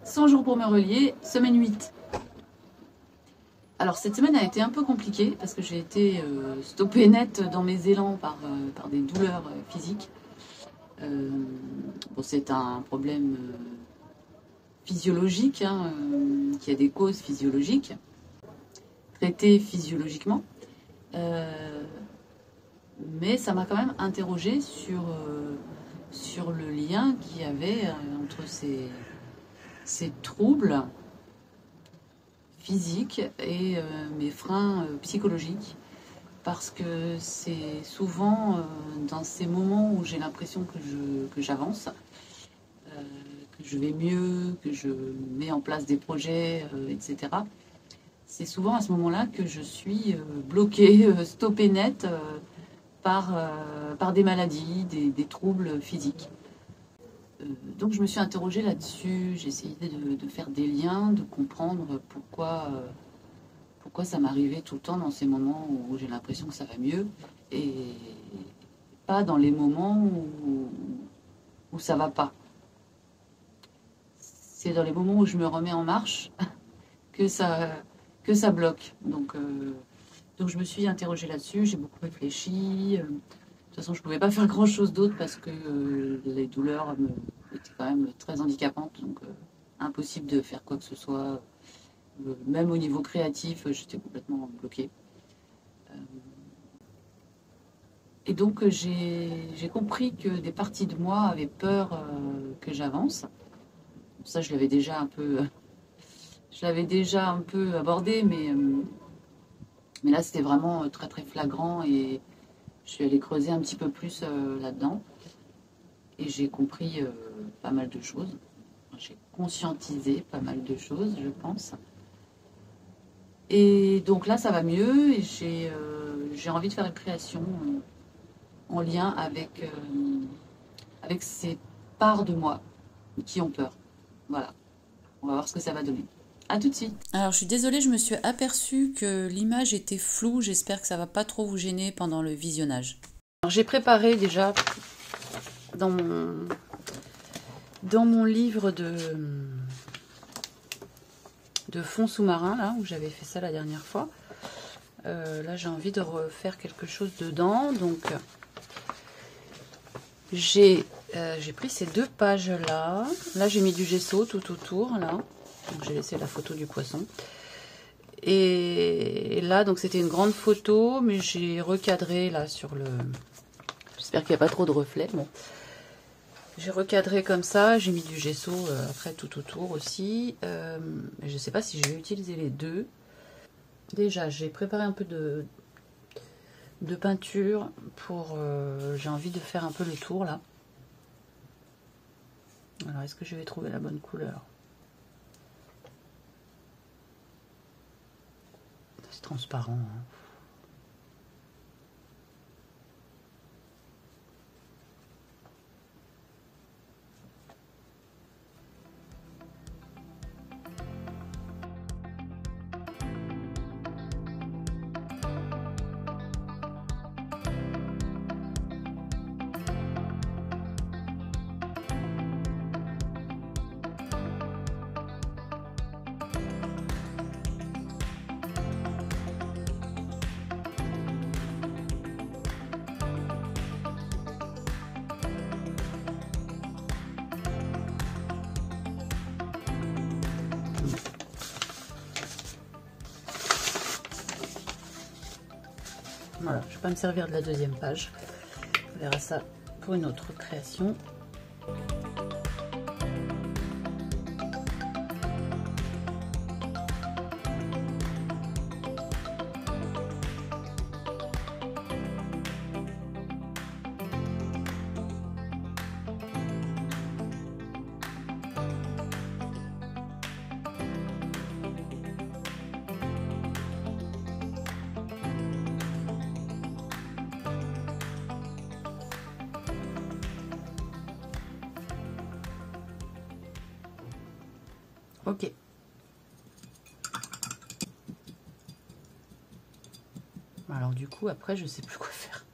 100 jours pour me relier, semaine 8. Alors cette semaine a été un peu compliquée parce que j'ai été stoppée net dans mes élans par des douleurs physiques. Bon, c'est un problème physiologique, hein, qui a des causes physiologiques, traitées physiologiquement. Mais ça m'a quand même interrogée sur le lien qu'il y avait entre ces troubles physiques et mes freins psychologiques. Parce que c'est souvent dans ces moments où j'ai l'impression que j'avance, que je vais mieux, que je mets en place des projets, etc. C'est souvent à ce moment-là que je suis bloquée, stoppée net par des maladies, des troubles physiques. Donc je me suis interrogée là-dessus, j'ai essayé de faire des liens, de comprendre pourquoi ça m'arrivait tout le temps dans ces moments où j'ai l'impression que ça va mieux et pas dans les moments où ça va pas. C'est dans les moments où je me remets en marche que ça bloque. Donc je me suis interrogée là-dessus, j'ai beaucoup réfléchi. De toute façon, je ne pouvais pas faire grand-chose d'autre parce que les douleurs étaient quand même très handicapantes. Donc impossible de faire quoi que ce soit. Même au niveau créatif, j'étais complètement bloquée. Et donc j'ai compris que des parties de moi avaient peur que j'avance. Ça, je l'avais déjà un peu abordé, mais là, c'était vraiment très très flagrant et je suis allée creuser un petit peu plus là-dedans. Et j'ai compris pas mal de choses. J'ai conscientisé pas mal de choses, je pense. Et donc là, ça va mieux et j'ai envie de faire une création en lien avec ces parts de moi qui ont peur. Voilà, on va voir ce que ça va donner. À tout de suite. Alors, je suis désolée, je me suis aperçue que l'image était floue. J'espère que ça va pas trop vous gêner pendant le visionnage. Alors, j'ai préparé déjà dans mon livre de fond sous-marin, là, où j'avais fait ça la dernière fois. Là, j'ai envie de refaire quelque chose dedans. Donc, j'ai pris ces deux pages-là. Là, j'ai mis du gesso tout autour, là. Donc, j'ai laissé la photo du poisson. Et là, donc, c'était une grande photo, mais j'ai recadré, là, sur le... J'espère qu'il n'y a pas trop de reflets. Bon. J'ai recadré comme ça, j'ai mis du gesso après tout autour aussi. Je ne sais pas si je vais utiliser les deux. Déjà, j'ai préparé un peu de peinture pour... j'ai envie de faire un peu le tour là. Alors, est-ce que je vais trouver la bonne couleur? C'est transparent, hein. Voilà, je ne vais pas me servir de la deuxième page. On verra ça pour une autre création. Ok. Alors du coup, après, je sais plus quoi faire.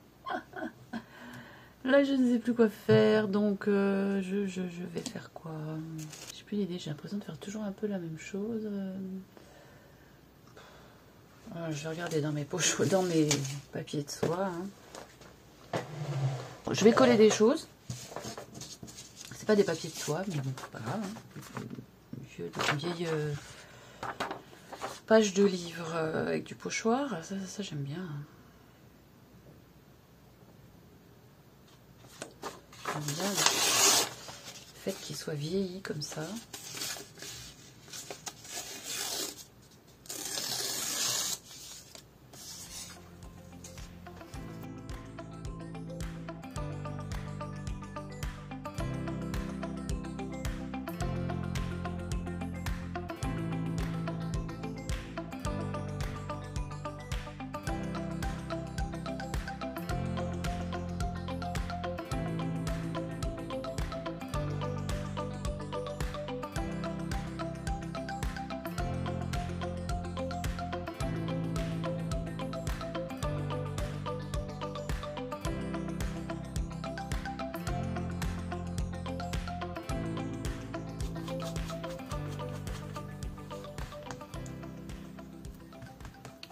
Là, je ne sais plus quoi faire, donc je vais faire quoi? Je sais plus plus d'idée. J'ai l'impression de faire toujours un peu la même chose. Je vais regarder dans mes poches, dans mes papiers de soie. Hein. Je vais coller des choses. C'est pas des papiers de soie, mais bon, c'est pas grave. Hein. Une vieille page de livre avec du pochoir. Ça j'aime bien. Hein. J'aime bien le fait qu'il soit vieilli comme ça.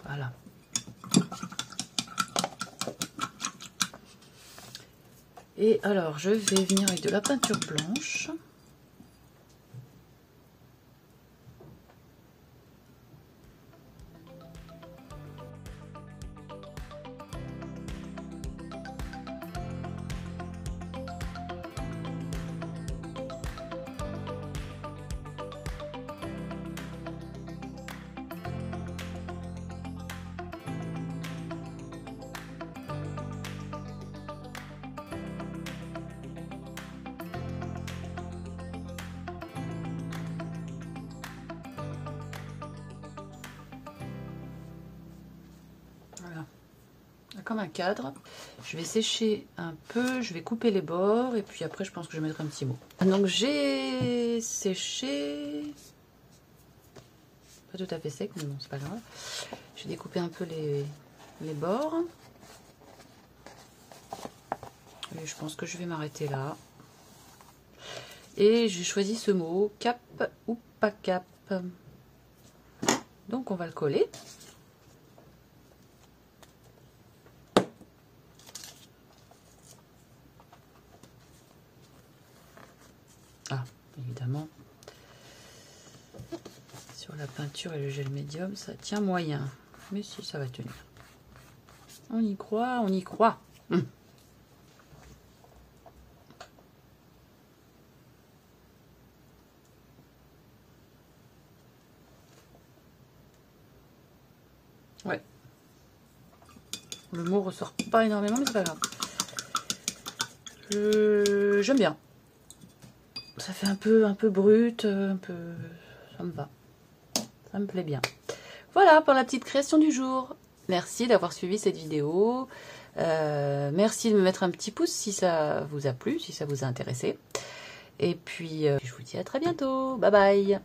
Voilà. Et alors, je vais venir avec de la peinture blanche. Voilà, comme un cadre. Je vais sécher un peu, je vais couper les bords et puis après je pense que je mettrai un petit mot. Donc j'ai séché, pas tout à fait sec, mais bon c'est pas grave. J'ai découpé un peu les bords et je pense que je vais m'arrêter là. Et j'ai choisi ce mot, cap ou pas cap. Donc on va le coller. Ah, évidemment, sur la peinture et le gel médium, ça tient moyen. Mais si, ça va tenir. On y croit, on y croit. Ouais. Le mot ressort pas énormément, mais c'est pas grave. J'aime bien. Ça fait un peu brut, un peu... ça me va. Ça me plaît bien. Voilà pour la petite création du jour. Merci d'avoir suivi cette vidéo. Merci de me mettre un petit pouce si ça vous a plu, si ça vous a intéressé. Et puis, je vous dis à très bientôt. Bye bye.